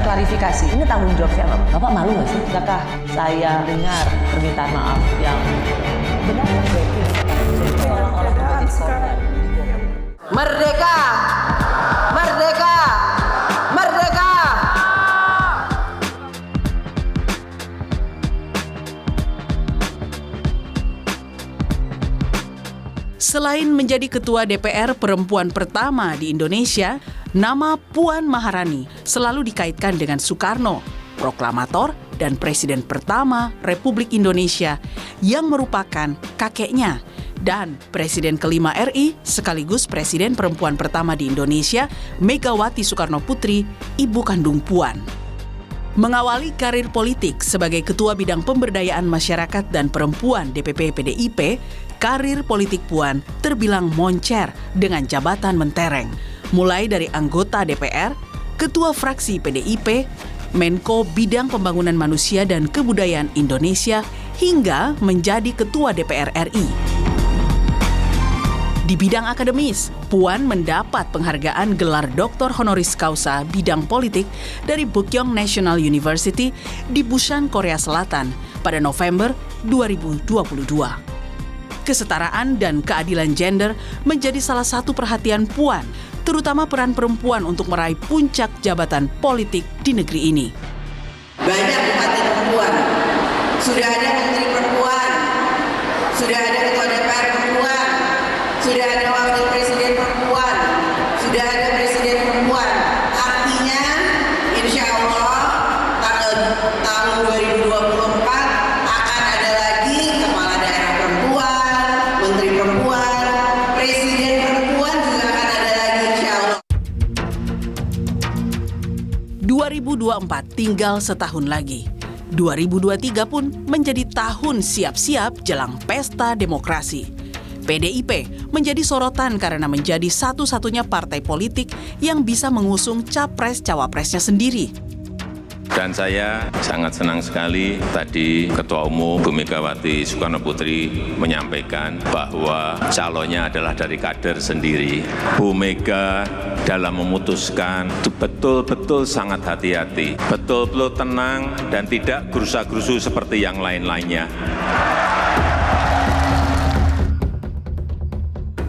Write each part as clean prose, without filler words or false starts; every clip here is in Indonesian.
klarifikasi. Ini tanggung jawab siapa? Bapak malu nggak sih? Adakah saya dengar permintaan maaf yang benar Merdeka! Merdeka! Merdeka! Selain menjadi ketua DPR perempuan pertama di Indonesia, nama Puan Maharani selalu dikaitkan dengan Soekarno, proklamator dan presiden pertama Republik Indonesia yang merupakan kakeknya, dan presiden kelima RI sekaligus presiden perempuan pertama di Indonesia, Megawati Soekarno Putri, ibu kandung Puan. Mengawali karir politik sebagai Ketua Bidang Pemberdayaan Masyarakat dan Perempuan DPP PDIP, karir politik Puan terbilang moncer dengan jabatan mentereng. Mulai dari anggota DPR, Ketua Fraksi PDIP, Menko Bidang Pembangunan Manusia dan Kebudayaan Indonesia, hingga menjadi Ketua DPR RI. Di bidang akademis, Puan mendapat penghargaan gelar Doktor Honoris Causa bidang politik dari Bukkyong National University di Busan, Korea Selatan pada November 2022. Kesetaraan dan keadilan gender menjadi salah satu perhatian Puan, terutama peran perempuan untuk meraih puncak jabatan politik di negeri ini. Banyak bupati perempuan, sudah ada menteri perempuan, sudah ada ketua DPR perempuan, sudah ada wakil presiden perempuan, sudah ada presiden perempuan. Artinya, insya Allah tahun 2024 akan ada lagi kepala daerah perempuan, menteri perempuan, presiden perempuan juga akan ada lagi insya Allah. 2024 tinggal setahun lagi. 2023 pun menjadi tahun siap-siap jelang pesta demokrasi. PDIP menjadi sorotan karena menjadi satu-satunya partai politik yang bisa mengusung capres-cawapresnya sendiri. Dan saya sangat senang sekali tadi Ketua Umum Bu Megawati Soekarno Putri menyampaikan bahwa calonnya adalah dari kader sendiri. Bu Mega dalam memutuskan betul-betul sangat hati-hati, betul-betul tenang dan tidak gerusa-gerusu seperti yang lain-lainnya.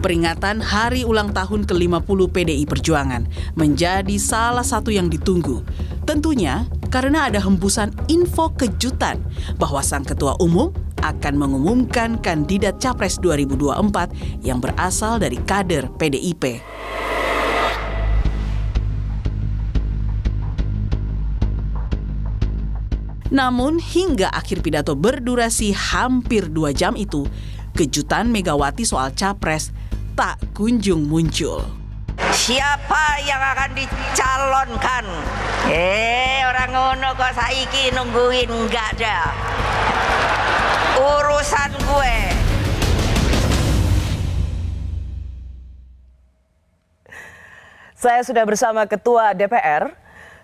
Peringatan hari ulang tahun ke-50 PDI Perjuangan menjadi salah satu yang ditunggu. Tentunya karena ada hembusan info kejutan bahwa sang ketua umum akan mengumumkan kandidat Capres 2024 yang berasal dari kader PDIP. Namun hingga akhir pidato berdurasi hampir 2 jam itu, kejutan Megawati soal Capres tak kunjung muncul. Siapa yang akan dicalonkan? Orang ngono kok saiki nungguin, enggak ada. Urusan gue. Saya sudah bersama Ketua DPR,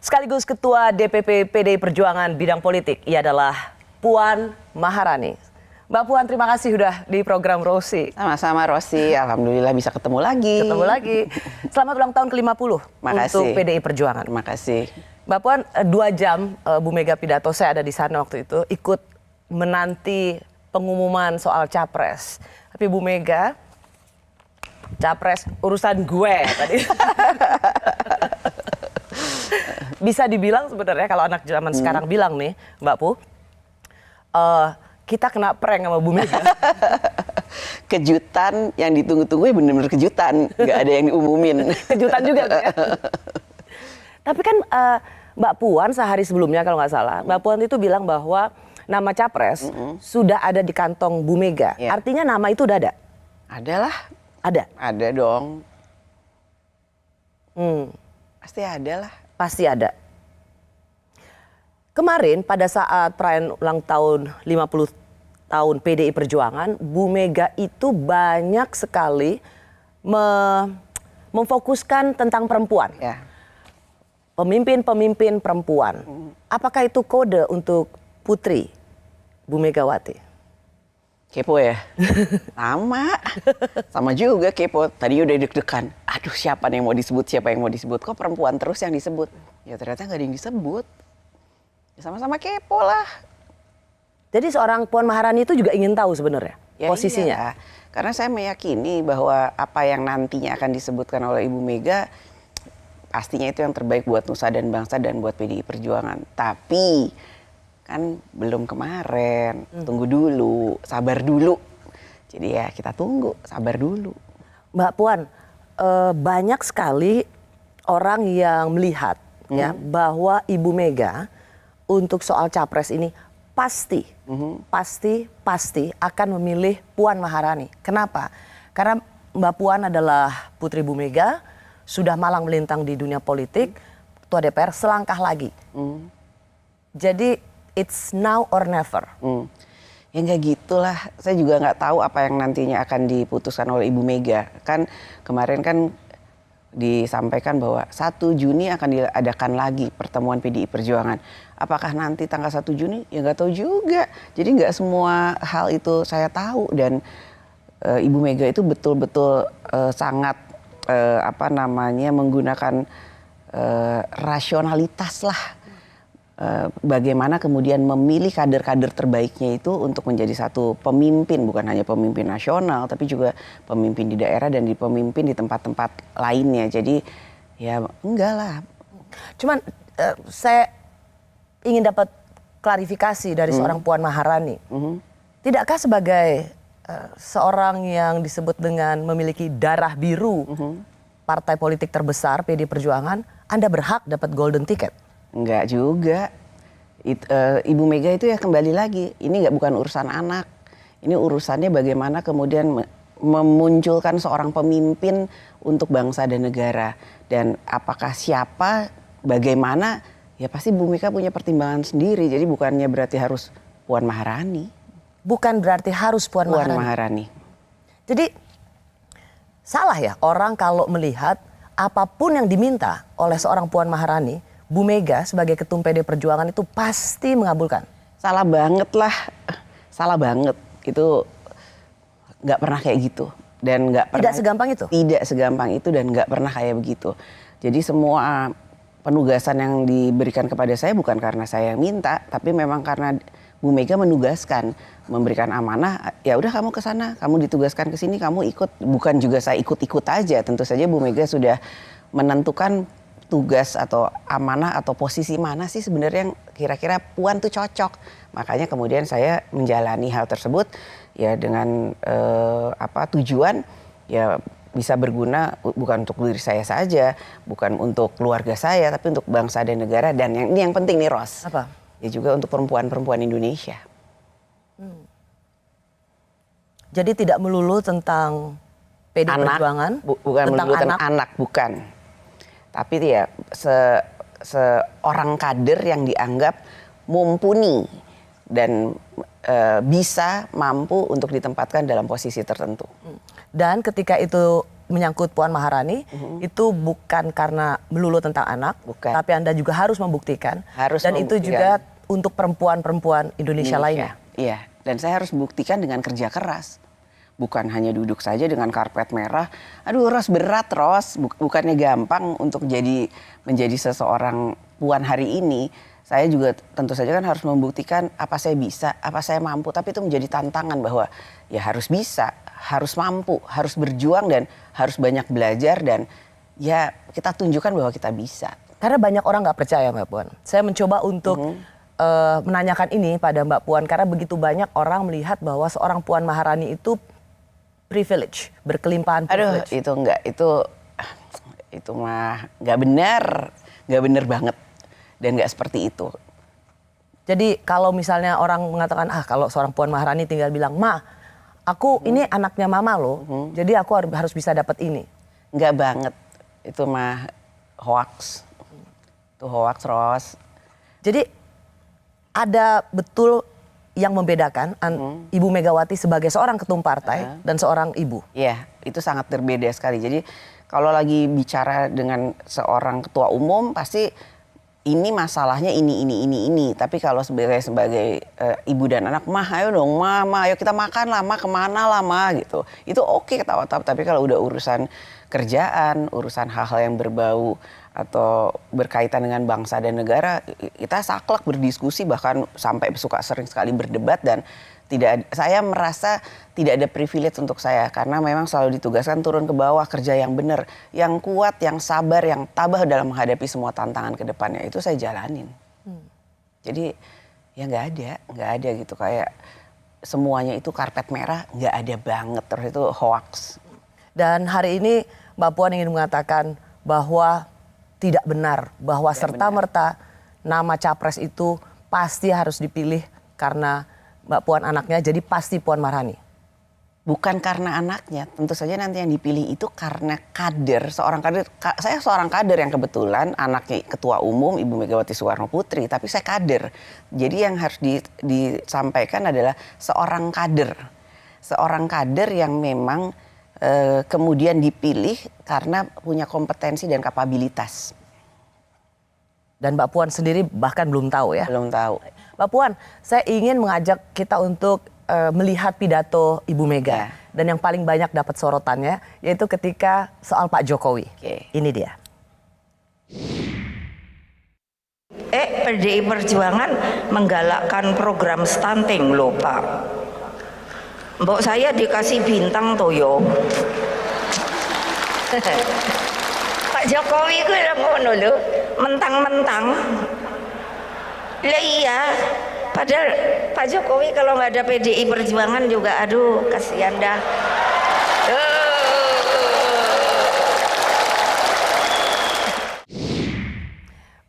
sekaligus Ketua DPP PDI Perjuangan bidang politik. Ia adalah Puan Maharani. Mbak Puan, terima kasih sudah di program Rosi. Sama-sama Rosi, alhamdulillah bisa ketemu lagi. Ketemu lagi. Selamat ulang tahun ke-50 untuk PDI Perjuangan. Terima kasih. Mbak Puan, 2 jam Bu Mega pidato, saya ada di sana waktu itu, ikut menanti pengumuman soal Capres. Tapi Bu Mega, Capres urusan gue tadi. Bisa dibilang sebenarnya kalau anak zaman sekarang bilang nih, Mbak Pu, kita kena prank sama Bu Mega. Kejutan yang ditunggu-tunggu benar-benar kejutan. Nggak ada yang diumumin. Kejutan juga tuh ya. Tapi kan Mbak Puan sehari sebelumnya kalau nggak salah, Mbak Puan itu bilang bahwa nama Capres sudah ada di kantong Bu Mega. Ya. Artinya nama itu udah ada? Ada lah. Ada? Ada dong. Pasti ada lah. Pasti ada. Kemarin pada saat perayaan ulang tahun 50 tahun PDI Perjuangan, Bu Mega itu banyak sekali memfokuskan tentang perempuan. Ya. Pemimpin-pemimpin perempuan. Apakah itu kode untuk putri Bu Megawati? Kepo ya? Sama juga kepo. Tadi udah deg-degan. Aduh, siapa yang mau disebut, siapa yang mau disebut. Kok perempuan terus yang disebut? Ya ternyata nggak ada yang disebut. Ya, sama-sama kepo lah. Jadi seorang Puan Maharani itu juga ingin tahu sebenarnya Ya posisinya. iya. Karena saya meyakini bahwa apa yang nantinya akan disebutkan oleh Ibu Mega, pastinya itu yang terbaik buat nusa dan bangsa dan buat PDI Perjuangan. Tapi kan belum kemarin, tunggu dulu, sabar dulu. Jadi ya kita tunggu, sabar dulu. Mbak Puan, banyak sekali orang yang melihat ya bahwa Ibu Mega untuk soal capres ini pasti akan memilih Puan Maharani. Kenapa? Karena Mbak Puan adalah putri Ibu Mega, sudah malang melintang di dunia politik, ketua DPR selangkah lagi. Jadi it's now or never. Ya nggak gitulah. Saya juga nggak tahu apa yang nantinya akan diputuskan oleh Ibu Mega. Kan kemarin kan disampaikan bahwa 1 Juni akan diadakan lagi pertemuan PDI Perjuangan. Apakah nanti tanggal 1 Juni? Ya nggak tahu juga. Jadi nggak semua hal itu saya tahu. Dan Ibu Mega itu betul-betul sangat menggunakan rasionalitas lah. Bagaimana kemudian memilih kader-kader terbaiknya itu untuk menjadi satu pemimpin, bukan hanya pemimpin nasional, tapi juga pemimpin di daerah dan pemimpin di tempat-tempat lainnya. Jadi ya enggak lah. Cuman saya ingin dapat klarifikasi dari seorang Puan Maharani. Tidakkah sebagai seorang yang disebut dengan memiliki darah biru partai politik terbesar PDI Perjuangan, Anda berhak dapat golden ticket? Enggak juga. Ibu Mega itu ya kembali lagi, ini bukan urusan anak. Ini urusannya bagaimana kemudian memunculkan seorang pemimpin untuk bangsa dan negara. Dan apakah siapa, bagaimana, ya pasti Bu Mega punya pertimbangan sendiri. Jadi bukannya berarti harus Puan Maharani. Bukan berarti harus Puan Maharani. Jadi salah ya orang kalau melihat apapun yang diminta oleh seorang Puan Maharani, Bu Mega sebagai ketum PD Perjuangan itu pasti mengabulkan. Salah banget lah, salah banget. Itu nggak pernah kayak gitu dan nggak pernah. Tidak segampang itu. Tidak segampang itu dan nggak pernah kayak begitu. Jadi semua penugasan yang diberikan kepada saya bukan karena saya yang minta, tapi memang karena Bu Mega menugaskan, memberikan amanah. Ya udah kamu ke sana, kamu ditugaskan ke sini, kamu ikut. Bukan juga saya ikut-ikut aja. Tentu saja Bu Mega sudah menentukan tugas atau amanah atau posisi mana sih sebenarnya yang kira-kira Puan tuh cocok. Makanya kemudian saya menjalani hal tersebut ya dengan tujuan ya bisa berguna bukan untuk diri saya saja, bukan untuk keluarga saya, tapi untuk bangsa dan negara. Dan ini yang penting nih Ros. Apa? Ya juga untuk perempuan-perempuan Indonesia. Jadi tidak melulu tentang PD Perjuangan, bukan tentang melulu tentang anak, bukan. Tapi ya seorang kader yang dianggap mumpuni dan bisa mampu untuk ditempatkan dalam posisi tertentu. Dan ketika itu menyangkut Puan Maharani, itu bukan karena melulu tentang anak, Bukan. tapi Anda juga harus membuktikan. Dan itu juga untuk perempuan-perempuan Indonesia lainnya. Iya, dan saya harus buktikan dengan kerja keras. Bukan hanya duduk saja dengan karpet merah. Aduh Ros, berat Ros. Bukannya gampang untuk menjadi seseorang Puan hari ini. Saya juga tentu saja kan harus membuktikan apa saya bisa, apa saya mampu. Tapi itu menjadi tantangan bahwa ya harus bisa, harus mampu, harus berjuang dan harus banyak belajar. Dan ya kita tunjukkan bahwa kita bisa. Karena banyak orang nggak percaya Mbak Puan. Saya mencoba untuk menanyakan ini pada Mbak Puan. Karena begitu banyak orang melihat bahwa seorang Puan Maharani itu privilege, berkelimpahan privilege. Aduh, itu enggak, itu mah enggak benar banget dan enggak seperti itu. Jadi kalau misalnya orang mengatakan kalau seorang Puan Maharani tinggal bilang, "Ma, aku ini anaknya mama loh, jadi aku harus bisa dapat ini." Enggak banget, itu mah hoax. Itu hoax, Ros. Jadi ada betul yang membedakan Ibu Megawati sebagai seorang ketum partai dan seorang ibu. Iya, itu sangat berbeda sekali. Jadi kalau lagi bicara dengan seorang ketua umum pasti ini masalahnya ini. Tapi kalau sebagai ibu dan anak, mah ayo dong, ayo kita makan lah, mah kemana lah, mah gitu. Itu oke ketawa-tawa. Tapi kalau udah urusan kerjaan, urusan hal-hal yang berbau atau berkaitan dengan bangsa dan negara, kita saklek berdiskusi, bahkan sampai sering sekali berdebat. Dan saya merasa tidak ada privilege untuk saya, karena memang selalu ditugaskan turun ke bawah, kerja yang benar, yang kuat, yang sabar, yang tabah dalam menghadapi semua tantangan ke depannya. Itu saya jalanin. Jadi ya nggak ada gitu, kayak semuanya itu karpet merah, nggak ada banget, terus itu hoax. Dan hari ini Mbak Puan ingin mengatakan bahwa tidak benar bahwa serta-merta nama capres itu pasti harus dipilih karena Mbak Puan anaknya, jadi pasti Puan Maharani. Bukan karena anaknya, tentu saja nanti yang dipilih itu karena kader, seorang kader. Saya seorang kader yang kebetulan anaknya Ketua Umum Ibu Megawati Soekarno Putri, tapi saya kader. Jadi yang harus disampaikan adalah seorang kader yang memang kemudian dipilih karena punya kompetensi dan kapabilitas. Dan Mbak Puan sendiri bahkan belum tahu ya? Belum tahu. Mbak Puan, saya ingin mengajak kita untuk melihat pidato Ibu Mega. Dan yang paling banyak dapat sorotannya yaitu ketika soal Pak Jokowi. Ini dia. PDI Perjuangan menggalakkan program stunting loh Pak. Mbok saya dikasih bintang toyo. Pak Jokowi gue ngono lho, mentang-mentang. Lah iya, padahal Pak Jokowi kalau nggak ada PDI Perjuangan juga aduh kasihan dah.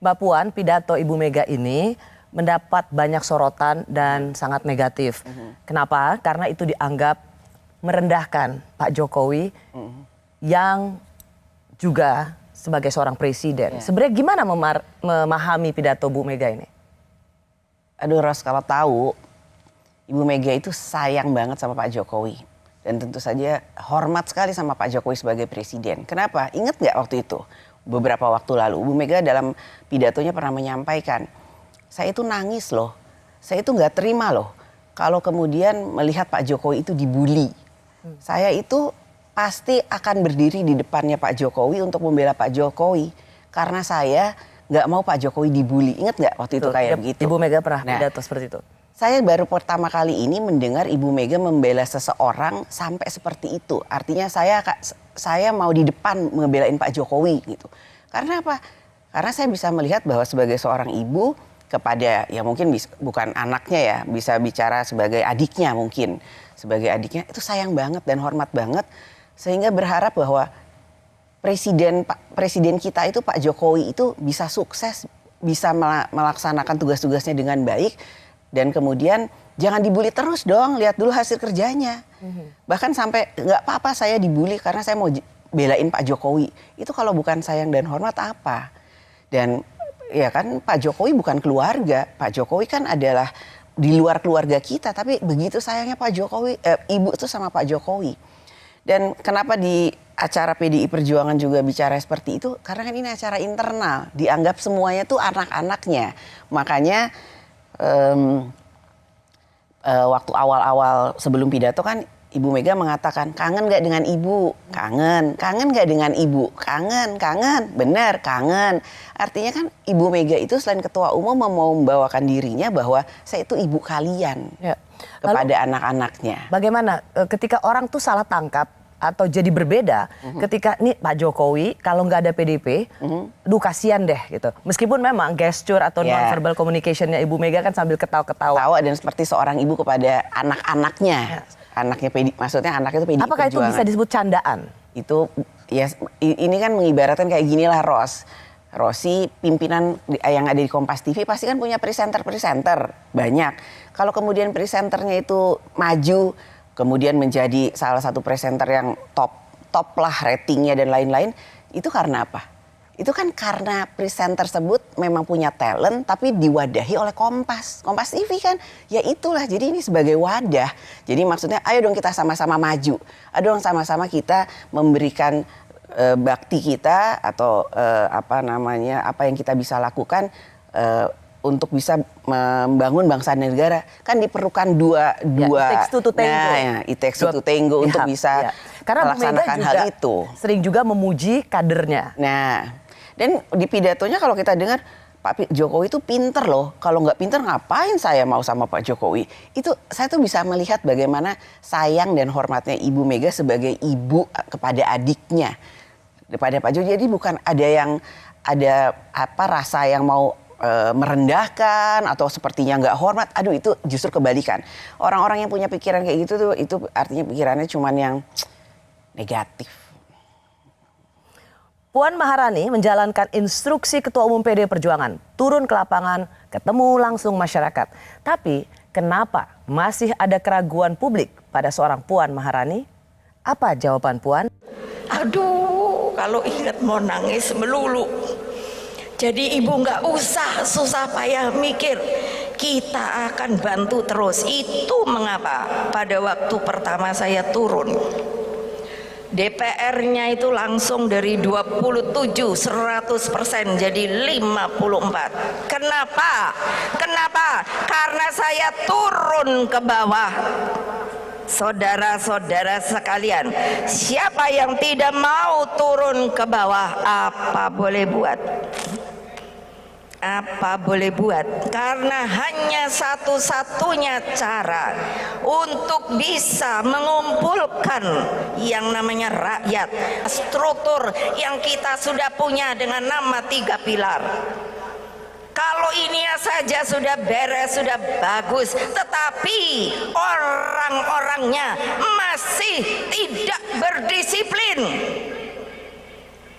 Mbak Puan, pidato Ibu Mega ini mendapat banyak sorotan dan sangat negatif. Kenapa? Karena itu dianggap merendahkan Pak Jokowi yang juga sebagai seorang presiden. Sebenarnya gimana memahami pidato Bu Mega ini? Aduh Ros, kalau tahu Ibu Mega itu sayang banget sama Pak Jokowi. Dan tentu saja hormat sekali sama Pak Jokowi sebagai presiden. Kenapa? Ingat nggak waktu itu? Beberapa waktu lalu Bu Mega dalam pidatonya pernah menyampaikan, saya itu nangis loh, saya itu nggak terima loh kalau kemudian melihat Pak Jokowi itu dibully. Saya itu pasti akan berdiri di depannya Pak Jokowi untuk membela Pak Jokowi. Karena saya nggak mau Pak Jokowi dibully. Ingat nggak waktu itu kayak begitu? Ibu Mega pernah pidato seperti itu. Saya baru pertama kali ini mendengar Ibu Mega membela seseorang sampai seperti itu. Artinya saya mau di depan ngebelain Pak Jokowi gitu. Karena apa? Karena saya bisa melihat bahwa sebagai seorang ibu kepada ya mungkin bukan anaknya ya, bisa bicara sebagai adiknya mungkin. Sebagai adiknya itu sayang banget dan hormat banget, sehingga berharap bahwa presiden kita itu Pak Jokowi itu bisa sukses, bisa melaksanakan tugas-tugasnya dengan baik, dan kemudian jangan dibully terus dong, lihat dulu hasil kerjanya. Bahkan sampai nggak apa-apa saya dibully karena saya mau belain Pak Jokowi. Itu kalau bukan sayang dan hormat apa? Dan ya kan Pak Jokowi bukan keluarga, Pak Jokowi kan adalah di luar keluarga kita, tapi begitu sayangnya Pak Jokowi, ibu itu sama Pak Jokowi. Dan kenapa di acara PDI Perjuangan juga bicara seperti itu? Karena kan ini acara internal, dianggap semuanya tuh anak-anaknya. Makanya waktu awal-awal sebelum pidato kan Ibu Mega mengatakan, kangen gak dengan ibu? Kangen gak dengan ibu? Kangen, benar kangen. Artinya kan Ibu Mega itu selain ketua umum mau membawakan dirinya bahwa saya itu ibu kalian kepada anak-anaknya. Bagaimana ketika orang tuh salah tangkap atau jadi berbeda ketika nih Pak Jokowi kalau nggak ada PDIP, duh kasihan deh gitu. Meskipun memang gesture atau non-verbal communication-nya Ibu Mega kan sambil ketawa-ketawa. Tawa dan seperti seorang ibu kepada anak-anaknya. Anaknya maksudnya anaknya itu PDI Apakah Perjuangan. itu bisa disebut candaan? Itu ya ini kan mengibaratkan kayak ginilah Rosi pimpinan yang ada di Kompas TV pasti kan punya presenter banyak. Kalau kemudian presenternya itu maju kemudian menjadi salah satu presenter yang top lah ratingnya dan lain-lain, itu karena apa? Itu kan karena presenter tersebut memang punya talent tapi diwadahi oleh Kompas TV kan, ya itulah, jadi ini sebagai wadah. Jadi maksudnya ayo dong kita sama-sama maju, ayo dong sama-sama kita memberikan bakti kita atau apa yang kita bisa lakukan untuk bisa membangun bangsa dan negara, kan diperlukan dua it takes two to tango. Nah, it takes two to tango untuk bisa Karena melaksanakan hal itu. Sering juga memuji kadernya. Nah, dan di pidatonya kalau kita dengar Pak Jokowi itu pinter loh. Kalau nggak pinter ngapain saya mau sama Pak Jokowi? Itu saya tuh bisa melihat bagaimana sayang dan hormatnya Ibu Mega sebagai ibu kepada adiknya, kepada Pak Jokowi. Jadi bukan ada rasa yang mau merendahkan atau sepertinya nggak hormat. Aduh, itu justru kebalikan. Orang-orang yang punya pikiran kayak gitu tuh, itu artinya pikirannya cuman yang negatif. Puan Maharani menjalankan instruksi Ketua Umum PD Perjuangan, turun ke lapangan, ketemu langsung masyarakat. Tapi kenapa masih ada keraguan publik pada seorang Puan Maharani? Apa jawaban Puan? Aduh, kalau ingat mau nangis melulu. Jadi ibu nggak usah susah payah mikir, kita akan bantu terus. Itu mengapa pada waktu pertama saya turun, DPR-nya itu langsung dari 27 100% jadi 54. Kenapa? Karena saya turun ke bawah. Saudara-saudara sekalian, siapa yang tidak mau turun ke bawah, apa boleh buat? Apa boleh buat? Karena hanya satu-satunya cara untuk bisa mengumpulkan yang namanya rakyat, struktur yang kita sudah punya dengan nama 3 pilar. Kalau ini saja sudah beres, sudah bagus, tetapi orang-orangnya masih tidak berdisiplin.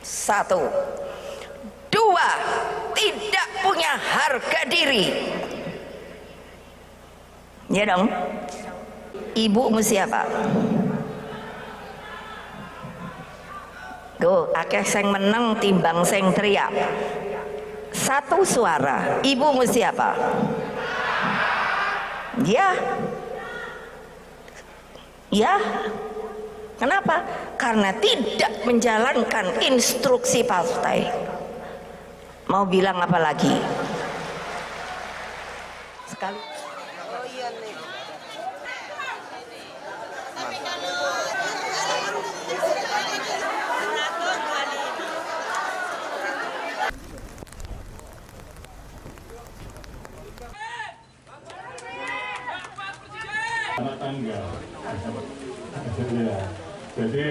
1. 2, tidak punya harga diri. Ya dong. Ibu mesti apa? Tuh, akeh sing menang timbang sing teriak. 1 suara. Ibu mesti apa? Ya. Ya. Kenapa? Karena tidak menjalankan instruksi partai. Mau bilang apa lagi? Sekali. Anak tangga. Ya. Jadi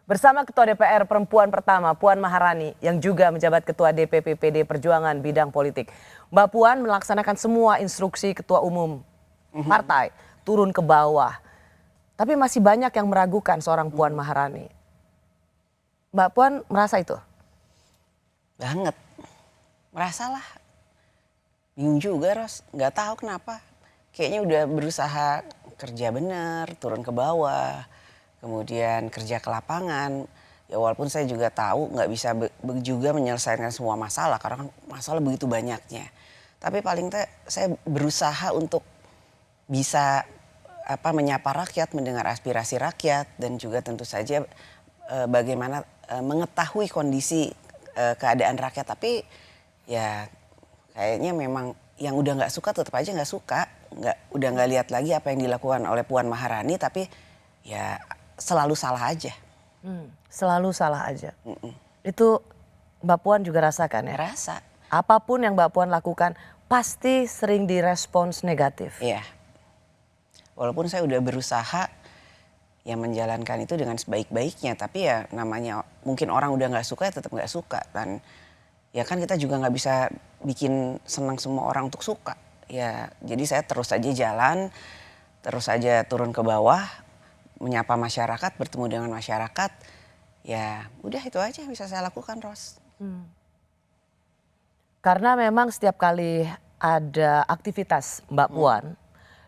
Bersama Ketua DPR Perempuan pertama, Puan Maharani, yang juga menjabat Ketua DPP PD Perjuangan bidang politik. Mbak Puan melaksanakan semua instruksi Ketua Umum partai, turun ke bawah. Tapi masih banyak yang meragukan seorang Puan Maharani. Mbak Puan merasa itu? Banget. Merasalah. Bingung juga, Ros. Nggak tahu kenapa. Kayaknya udah berusaha kerja benar, turun ke bawah. Kemudian kerja ke lapangan, ya walaupun saya juga tahu nggak bisa juga menyelesaikan semua masalah karena kan masalah begitu banyaknya. Tapi paling saya berusaha untuk bisa menyapa rakyat, mendengar aspirasi rakyat dan juga tentu saja bagaimana mengetahui kondisi keadaan rakyat. Tapi ya kayaknya memang yang udah nggak suka tetap aja nggak suka, udah nggak lihat lagi apa yang dilakukan oleh Puan Maharani, tapi ya selalu salah aja. Selalu salah aja. Itu Mbak Puan juga rasakan ya? Rasa. Apapun yang Mbak Puan lakukan pasti sering direspons negatif. Iya. Walaupun saya udah berusaha ya menjalankan itu dengan sebaik-baiknya. Tapi ya namanya mungkin orang udah gak suka ya tetap gak suka. Dan ya kan kita juga gak bisa bikin senang semua orang untuk suka. Ya jadi saya terus aja jalan, terus aja turun ke bawah, menyapa masyarakat, bertemu dengan masyarakat. Ya udah itu aja yang bisa saya lakukan, Ros. Karena memang setiap kali ada aktivitas Mbak Puan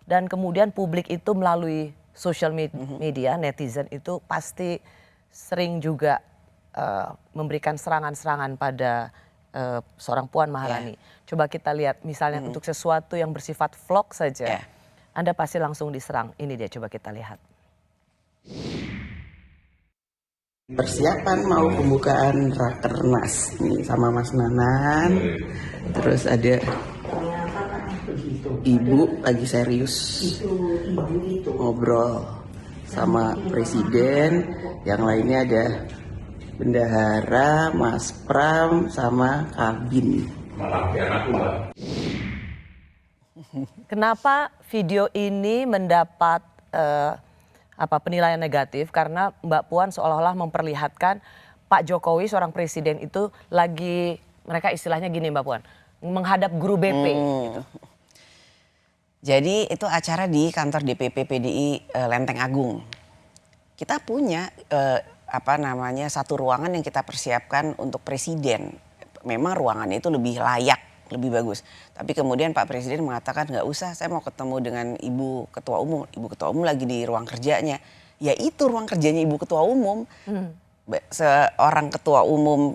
dan kemudian publik itu melalui sosial media, netizen itu pasti sering juga memberikan serangan-serangan pada seorang Puan Maharani. Coba kita lihat misalnya untuk sesuatu yang bersifat vlog saja, Anda pasti langsung diserang. Ini dia, coba kita lihat. Persiapan mau pembukaan Rakernas nih sama Mas Nanan. Terus ada Ibu lagi serius ngobrol sama Presiden. Yang lainnya ada Bendahara, Mas Pram, sama Kabin. Kenapa video ini mendapat penilaian negatif? Karena Mbak Puan seolah-olah memperlihatkan Pak Jokowi seorang presiden itu lagi, mereka istilahnya gini Mbak Puan, menghadap guru BP. Gitu. Jadi itu acara di kantor DPP PDI Lenteng Agung. Kita punya satu ruangan yang kita persiapkan untuk presiden. Memang ruangannya itu lebih layak, lebih bagus. Tapi kemudian Pak Presiden mengatakan nggak usah, saya mau ketemu dengan Ibu Ketua Umum. Ibu Ketua Umum lagi di ruang kerjanya. Ya itu ruang kerjanya Ibu Ketua Umum. Seorang Ketua Umum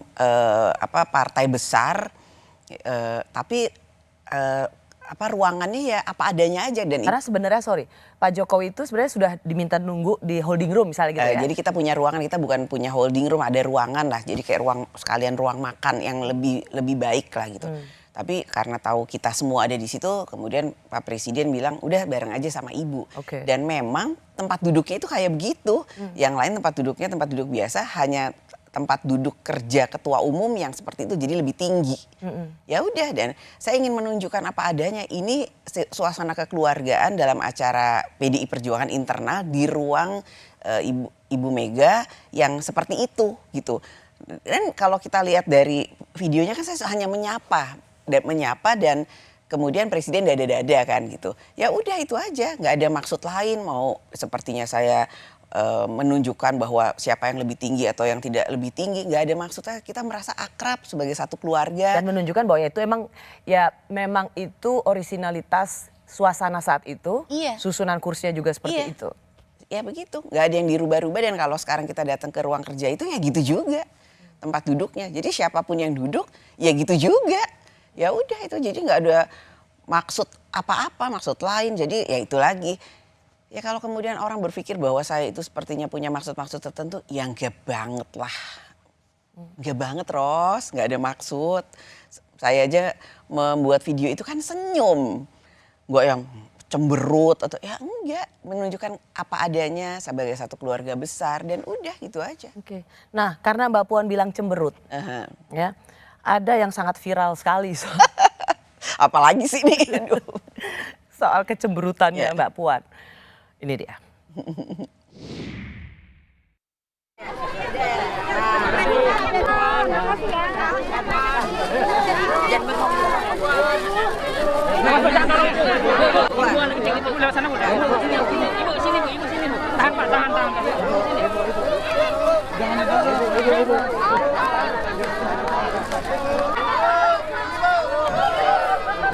partai besar, tapi ruangannya ya apa adanya aja. Dan karena sebenarnya Pak Jokowi itu sebenarnya sudah diminta nunggu di holding room misalnya gitu ya. Jadi kita punya ruangan, kita bukan punya holding room, ada ruangan lah. Jadi kayak ruang makan yang lebih baik lah gitu. Tapi karena tahu kita semua ada di situ, kemudian Pak Presiden bilang udah bareng aja sama Ibu. Dan memang tempat duduknya itu kayak begitu. Yang lain tempat duduknya tempat duduk biasa, hanya tempat duduk kerja ketua umum yang seperti itu, jadi lebih tinggi. Ya udah, dan saya ingin menunjukkan apa adanya. Ini suasana kekeluargaan dalam acara PDI Perjuangan internal di ruang Ibu Mega yang seperti itu gitu. Dan kalau kita lihat dari videonya kan saya hanya menyapa dan kemudian Presiden dada-dada kan gitu. Ya udah itu aja, nggak ada maksud lain. Mau sepertinya saya menunjukkan bahwa siapa yang lebih tinggi atau yang tidak lebih tinggi, nggak ada maksudnya. Kita merasa akrab sebagai satu keluarga. Dan menunjukkan bahwa itu memang itu originalitas suasana saat itu. Susunan kursinya juga seperti itu. Ya begitu, nggak ada yang dirubah-rubah. Dan kalau sekarang kita datang ke ruang kerja itu ya gitu juga tempat duduknya. Jadi siapapun yang duduk ya gitu juga. Ya udah itu, jadi nggak ada maksud apa-apa, maksud lain. Jadi ya itu lagi. Ya kalau kemudian orang berpikir bahwa saya itu sepertinya punya maksud-maksud tertentu, ya enggak banget lah. Enggak banget, Ros, nggak ada maksud. Saya aja membuat video itu kan senyum. Nggak yang cemberut atau ya enggak, menunjukkan apa adanya sebagai satu keluarga besar dan udah gitu aja. Nah, karena Mbak Puan bilang cemberut, ya ada yang sangat viral sekali apalagi sih nih soal kecemberutannya Mbak Puan. Ini dia.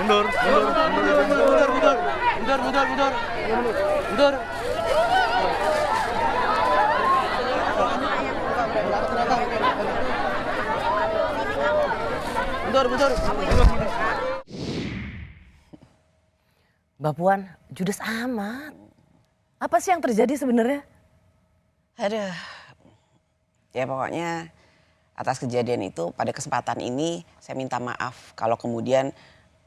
Mundur. Mbak Puan, judes amat. Apa sih yang terjadi sebenarnya? Aduh, ya pokoknya atas kejadian itu pada kesempatan ini saya minta maaf kalau kemudian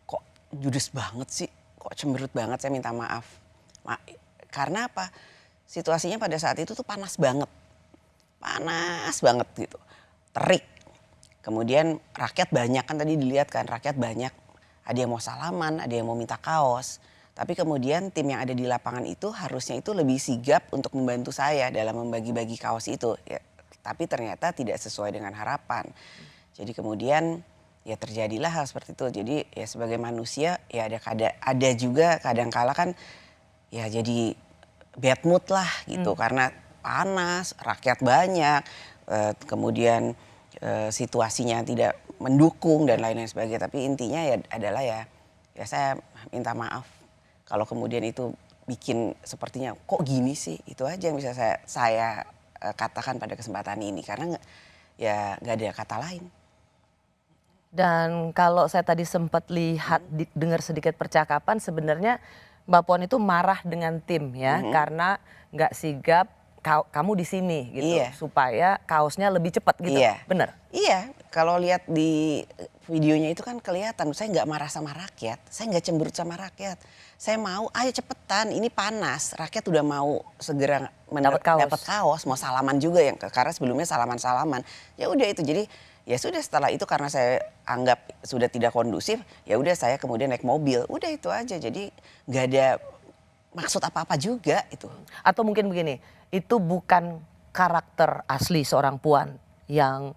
kok judes banget sih, kok cemberut banget, saya minta maaf. Karena apa? Situasinya pada saat itu tuh panas banget gitu, terik. Kemudian rakyat banyak, kan tadi dilihat kan, rakyat banyak. Ada yang mau salaman, ada yang mau minta kaos. Tapi kemudian tim yang ada di lapangan itu harusnya itu lebih sigap untuk membantu saya dalam membagi-bagi kaos itu. Ya, tapi ternyata tidak sesuai dengan harapan. Jadi kemudian ya terjadilah hal seperti itu. Jadi ya sebagai manusia ya ada juga kadang-kala kan ya jadi bad mood lah gitu. Karena panas, rakyat banyak. kemudian situasinya tidak mendukung dan lain-lain sebagainya. Tapi intinya ya adalah ya saya minta maaf kalau kemudian itu bikin sepertinya kok gini sih. Itu aja yang bisa saya katakan pada kesempatan ini, karena ya nggak ada kata lain. Dan kalau saya tadi sempat lihat, dengar sedikit percakapan, sebenarnya Mbak Puan itu marah dengan tim ya, karena nggak sigap kamu di sini gitu, supaya kaosnya lebih cepat gitu, bener? Iya, kalau lihat di videonya itu kan kelihatan, saya nggak marah sama rakyat, saya nggak cemberut sama rakyat. Saya mau, ayo cepetan, ini panas, rakyat udah mau segera dapat kaos, mau salaman juga yang karena sebelumnya salaman-salaman. Ya udah itu, jadi ya sudah setelah itu karena saya anggap sudah tidak kondusif, ya udah saya kemudian naik mobil, udah itu aja. Jadi nggak ada maksud apa-apa juga itu. Atau mungkin begini, itu bukan karakter asli seorang Puan yang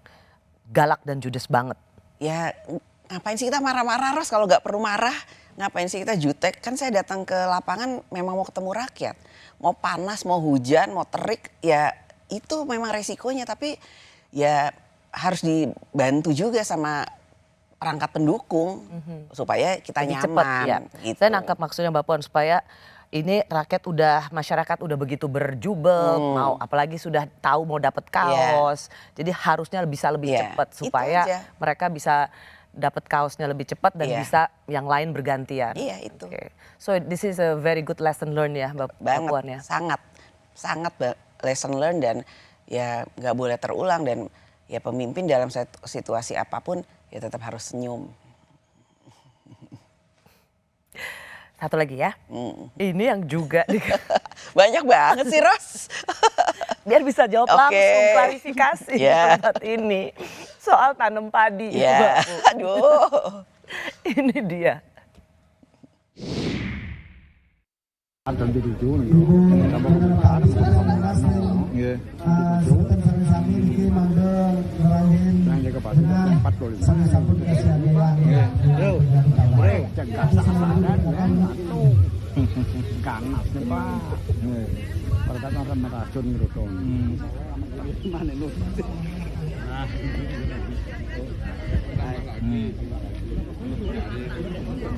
galak dan judes banget. Ya ngapain sih kita marah-marah, Ros, kalau nggak perlu marah. Ngapain sih kita jutek? Kan saya datang ke lapangan memang mau ketemu rakyat. Mau panas, mau hujan, mau terik, ya itu memang resikonya. Tapi ya harus dibantu juga sama perangkat pendukung supaya kita lebih nyaman. Cepet, ya. Gitu. Saya nangkap maksudnya Mbak Puan, supaya ini masyarakat udah begitu berjubel, mau apalagi sudah tahu mau dapat kaos. Jadi harusnya bisa lebih cepat supaya mereka bisa dapat kaosnya lebih cepat dan bisa yang lain bergantian. Iya itu. Okay. So this is a very good lesson learned ya Mbak Puan ya. Sangat lesson learned, dan ya nggak boleh terulang, dan ya pemimpin dalam situasi apapun ya tetap harus senyum. Satu lagi ya, ini yang juga banyak banget sih, Ros. Biar bisa jawab langsung, klarifikasi tempat ini soal tanam padi. Aduh, ini dia.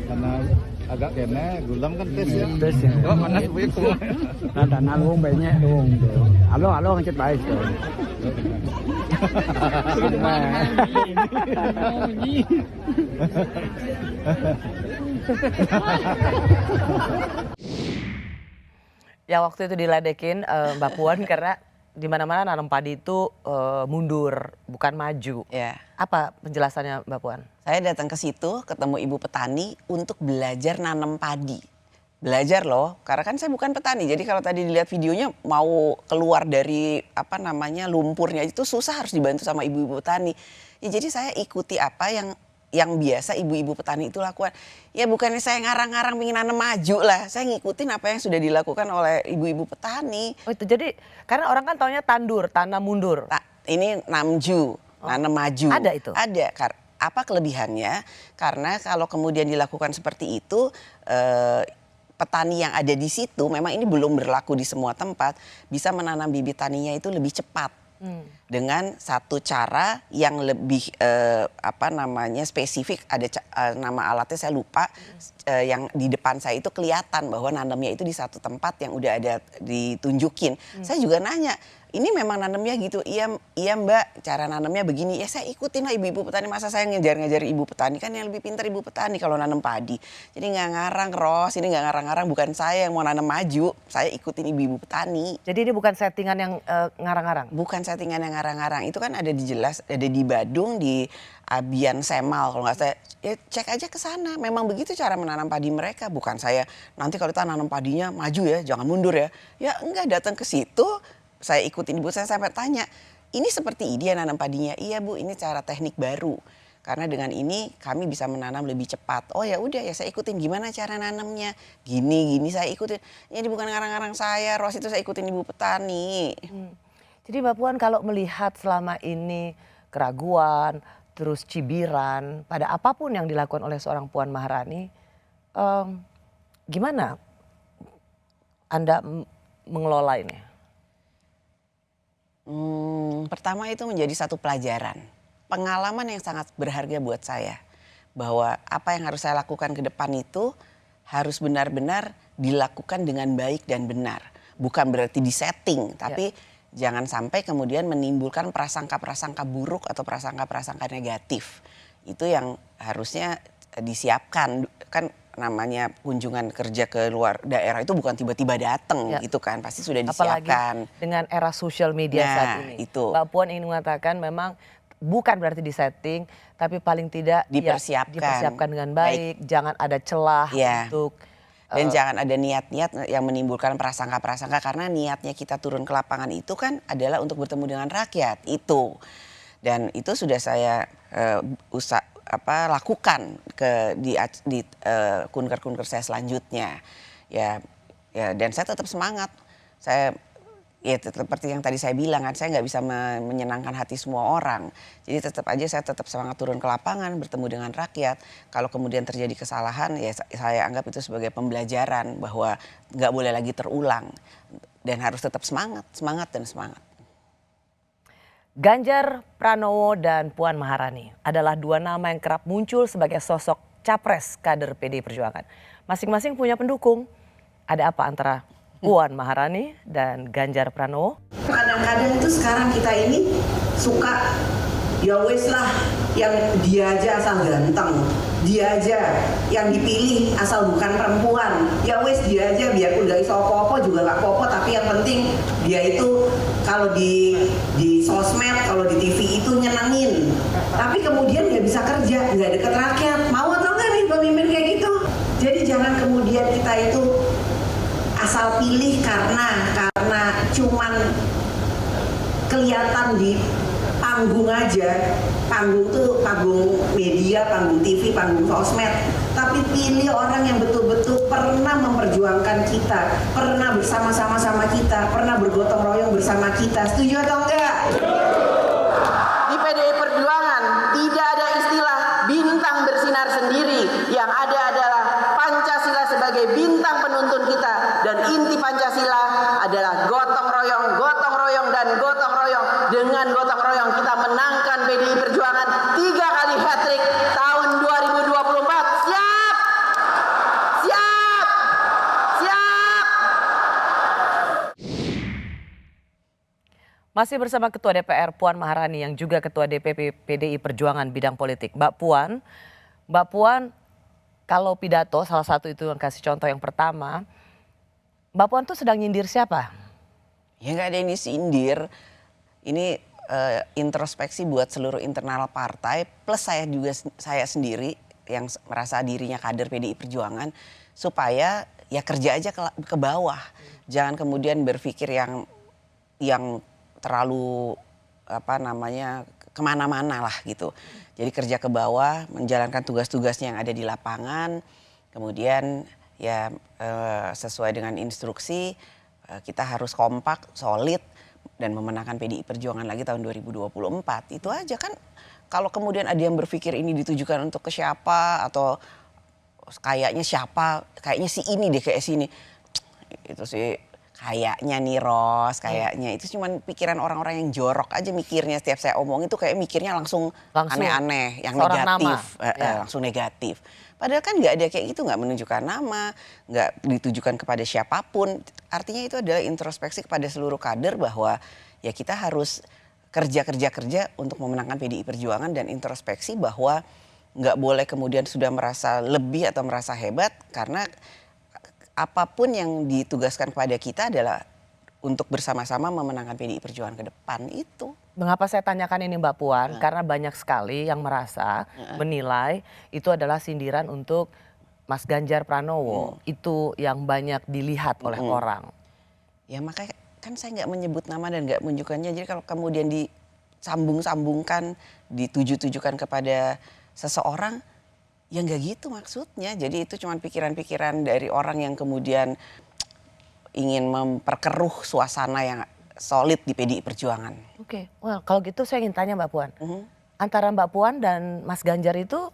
Karena agak kene gulam kan tes ya. Oh, panas begitu. Ada nalung banyak dong. Halo ngecet baik tuh. Ya waktu itu diledekin Mbak Puan karena di mana-mana nanam padi itu mundur, bukan maju. Apa penjelasannya Mbak Puan? Saya datang ke situ ketemu ibu petani untuk belajar nanam padi. Belajar loh, karena kan saya bukan petani. Jadi kalau tadi dilihat videonya mau keluar dari lumpurnya itu susah, harus dibantu sama ibu-ibu petani. Ya jadi saya ikuti apa yang biasa ibu-ibu petani itu lakukan. Ya bukannya saya ngarang-ngarang ingin nanam maju lah. Saya ngikutin apa yang sudah dilakukan oleh ibu-ibu petani. Oh itu jadi karena orang kan taunya tandur, tanam mundur. Ini namju, nanam maju. Ada itu? Ada. Apa kelebihannya? Karena kalau kemudian dilakukan seperti itu, petani yang ada di situ, memang ini belum berlaku di semua tempat, bisa menanam bibit taninya itu lebih cepat. Dengan satu cara yang lebih spesifik, ada nama alatnya saya lupa, yang di depan saya itu kelihatan bahwa nanamnya itu di satu tempat yang udah ada ditunjukin. Saya juga nanya, ini memang nanamnya gitu? Iya Mbak, cara nanamnya begini. Ya saya ikutin lah ibu-ibu petani, masa saya ngejar-ngejar ibu petani, kan yang lebih pintar ibu petani kalau nanam padi. Jadi nggak ngarang, Ros, ini nggak ngarang-ngarang, bukan saya yang mau nanam maju, saya ikutin ibu-ibu petani. Jadi ini bukan settingan yang ngarang-ngarang? Bukan settingan yang ngarang-ngarang, itu kan ada di Badung, di Abian Semal kalau nggak saya, ya cek aja ke sana. Memang begitu cara menanam padi mereka, bukan saya nanti kalau kita nanam padinya maju ya, jangan mundur ya. Ya enggak, datang ke situ, saya ikutin ibu saya sampai tanya, ini seperti ini ya nanam padinya? Iya Bu, ini cara teknik baru. Karena dengan ini kami bisa menanam lebih cepat. Oh ya udah ya saya ikutin, gimana cara nanamnya? Gini saya ikutin. Jadi bukan ngarang-ngarang saya, Ros, itu saya ikutin ibu petani. Jadi Mbak Puan kalau melihat selama ini keraguan, terus cibiran pada apapun yang dilakukan oleh seorang Puan Maharani, gimana Anda mengelola ini? Pertama itu menjadi satu pelajaran, pengalaman yang sangat berharga buat saya. Bahwa apa yang harus saya lakukan ke depan itu harus benar-benar dilakukan dengan baik dan benar. Bukan berarti disetting, tapi jangan sampai kemudian menimbulkan prasangka-prasangka buruk atau prasangka-prasangka negatif. Itu yang harusnya disiapkan. Kan namanya kunjungan kerja ke luar daerah itu bukan tiba-tiba datang gitu kan, pasti sudah disiapkan. Apalagi dengan era sosial media saat ini. Itu. Mbak Puan ingin mengatakan memang bukan berarti disetting, tapi paling tidak dipersiapkan dengan baik, jangan ada celah untuk dan jangan ada niat-niat yang menimbulkan prasangka-prasangka, karena niatnya kita turun ke lapangan itu kan adalah untuk bertemu dengan rakyat itu. Dan itu sudah saya lakukan di kunker-kunker saya selanjutnya. Ya dan saya tetap semangat. Saya seperti yang tadi saya bilang kan, saya nggak bisa menyenangkan hati semua orang. Jadi tetap aja saya tetap semangat turun ke lapangan, bertemu dengan rakyat. Kalau kemudian terjadi kesalahan, ya saya anggap itu sebagai pembelajaran bahwa nggak boleh lagi terulang. Dan harus tetap semangat dan semangat. Ganjar Pranowo dan Puan Maharani adalah dua nama yang kerap muncul sebagai sosok capres kader PDI Perjuangan. Masing-masing punya pendukung. Ada apa antara Puan Maharani dan Ganjar Pranowo? Kadang-kadang itu sekarang kita ini suka ya wes lah, yang dia aja asal ganteng, dia aja yang dipilih asal bukan perempuan, ya wes dia aja biarpun gak iso apa-apa juga gak apa-apa, tapi yang penting dia itu kalau di sosmed, kalau di TV itu nyenengin, tapi kemudian gak bisa kerja, gak deket rakyat. Mau atau enggak nih pemimpin kayak gitu? Jadi jangan kemudian kita itu asal pilih karena cuman kelihatan di panggung aja. Panggung tuh panggung media, panggung TV, panggung sosmed. Tapi pilih orang yang betul-betul pernah memperjuangkan kita, pernah bersama-sama sama kita, pernah bergotong royong bersama kita. Setuju atau enggak? Di PDI Perjuangan tidak ada istilah bintang bersinar sendiri. Yang ada adalah Pancasila sebagai bintang penuntun kita. Dan inti Pancasila adalah gotong royong, dan gotong royong. Dengan gotong royong kita menangkan PDI Perjuangan 3 kali hat-trick tahun 2024. Siap! Siap! Siap! Masih bersama Ketua DPR Puan Maharani yang juga Ketua DPP PDI Perjuangan bidang politik. Mbak Puan, kalau pidato salah satu itu yang kasih contoh yang pertama, Mbak Puan tuh sedang nyindir siapa? Ya nggak ada yang disindir. Ini introspeksi buat seluruh internal partai, plus saya sendiri yang merasa dirinya kader PDI Perjuangan, supaya ya kerja aja ke bawah. Jangan kemudian berpikir yang terlalu kemana-mana lah gitu. Jadi kerja ke bawah, menjalankan tugas-tugasnya yang ada di lapangan, kemudian ya sesuai dengan instruksi kita harus kompak, solid, dan memenangkan PDI Perjuangan lagi tahun 2024. Itu aja kan. Kalau kemudian ada yang berpikir ini ditujukan untuk ke siapa atau kayaknya si ini deh kayak sini. Itu sih kayaknya nih Ros, kayaknya itu cuma pikiran orang-orang yang jorok aja mikirnya. Setiap saya omong itu kayak mikirnya langsung aneh-aneh, yang negatif, langsung negatif. Padahal kan nggak ada kayak gitu, nggak menunjukkan nama, nggak ditujukan kepada siapapun. Artinya itu adalah introspeksi kepada seluruh kader bahwa ya kita harus kerja untuk memenangkan PDI Perjuangan, dan introspeksi bahwa nggak boleh kemudian sudah merasa lebih atau merasa hebat, karena apapun yang ditugaskan kepada kita adalah untuk bersama-sama memenangkan PDI Perjuangan ke depan itu. Mengapa saya tanyakan ini Mbak Puan? Karena banyak sekali yang merasa menilai itu adalah sindiran untuk Mas Ganjar Pranowo. Itu yang banyak dilihat oleh orang. Ya makanya kan saya nggak menyebut nama dan nggak menunjukkannya. Jadi kalau kemudian disambung-sambungkan, dituju-tujukan kepada seseorang, ya nggak gitu maksudnya. Jadi itu cuma pikiran-pikiran dari orang yang kemudian ingin memperkeruh suasana yang solid di PDI Perjuangan. Oke, well, kalau gitu saya ingin tanya Mbak Puan. Antara Mbak Puan dan Mas Ganjar itu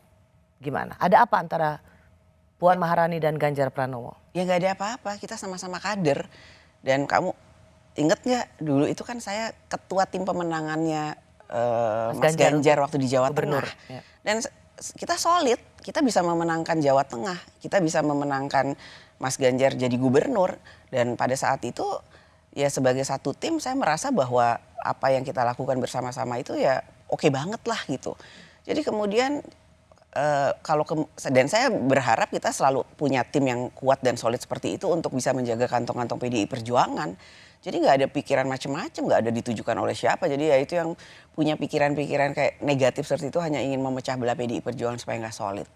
gimana? Ada apa antara Puan Maharani dan Ganjar Pranowo? Ya nggak ada apa-apa, kita sama-sama kader. Dan kamu inget nggak dulu itu kan saya ketua tim pemenangannya Ganjar Mas Ganjar waktu di Jawa Gubernur, Tengah. ya. Dan kita solid, kita bisa memenangkan Jawa Tengah, kita bisa memenangkan Mas Ganjar jadi gubernur. Dan pada saat itu ya sebagai satu tim saya merasa bahwa apa yang kita lakukan bersama-sama itu ya oke banget lah gitu. Jadi kemudian dan saya berharap kita selalu punya tim yang kuat dan solid seperti itu untuk bisa menjaga kantong-kantong PDI Perjuangan. Jadi nggak ada pikiran macam-macam, nggak ada ditujukan oleh siapa. Jadi ya itu yang punya pikiran-pikiran kayak negatif seperti itu hanya ingin memecah belah PDI Perjuangan supaya nggak solid.